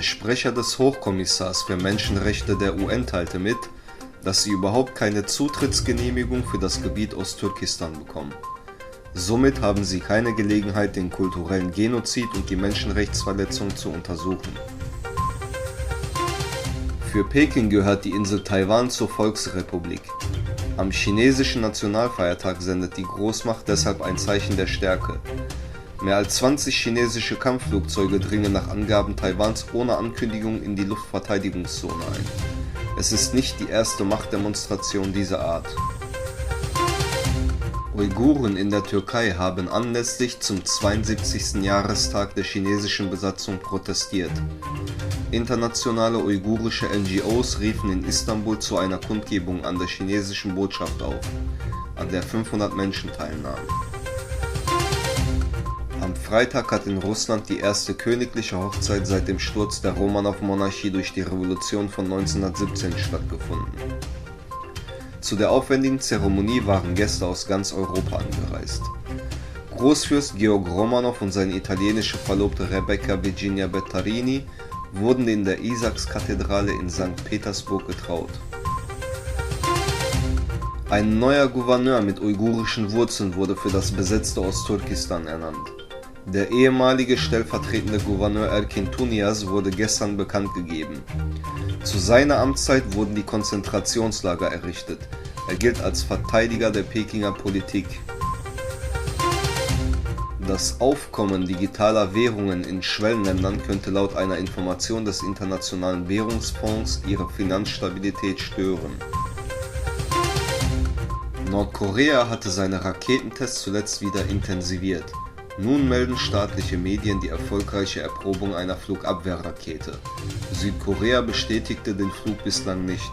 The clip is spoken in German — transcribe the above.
Der Sprecher des Hochkommissars für Menschenrechte der UN teilte mit, dass sie überhaupt keine Zutrittsgenehmigung für das Gebiet Osttürkistan bekommen. Somit haben sie keine Gelegenheit, den kulturellen Genozid und die Menschenrechtsverletzungen zu untersuchen. Für Peking gehört die Insel Taiwan zur Volksrepublik. Am chinesischen Nationalfeiertag sendet die Großmacht deshalb ein Zeichen der Stärke. Mehr als 20 chinesische Kampfflugzeuge dringen nach Angaben Taiwans ohne Ankündigung in die Luftverteidigungszone ein. Es ist nicht die erste Machtdemonstration dieser Art. Uiguren in der Türkei haben anlässlich zum 72. Jahrestag der chinesischen Besatzung protestiert. Internationale uigurische NGOs riefen in Istanbul zu einer Kundgebung an der chinesischen Botschaft auf, an der 500 Menschen teilnahmen. Am Freitag hat in Russland die erste königliche Hochzeit seit dem Sturz der Romanow-Monarchie durch die Revolution von 1917 stattgefunden. Zu der aufwendigen Zeremonie waren Gäste aus ganz Europa angereist. Großfürst Georg Romanow und seine italienische Verlobte Rebecca Virginia Bettarini wurden in der Isaacs-Kathedrale in St. Petersburg getraut. Ein neuer Gouverneur mit uigurischen Wurzeln wurde für das besetzte Osttürkistan ernannt. Der ehemalige stellvertretende Gouverneur Erkin Tunias wurde gestern bekannt gegeben. Zu seiner Amtszeit wurden die Konzentrationslager errichtet. Er gilt als Verteidiger der Pekinger Politik. Das Aufkommen digitaler Währungen in Schwellenländern könnte laut einer Information des Internationalen Währungsfonds ihre Finanzstabilität stören. Nordkorea hatte seine Raketentests zuletzt wieder intensiviert. Nun melden staatliche Medien die erfolgreiche Erprobung einer Flugabwehrrakete. Südkorea bestätigte den Flug bislang nicht.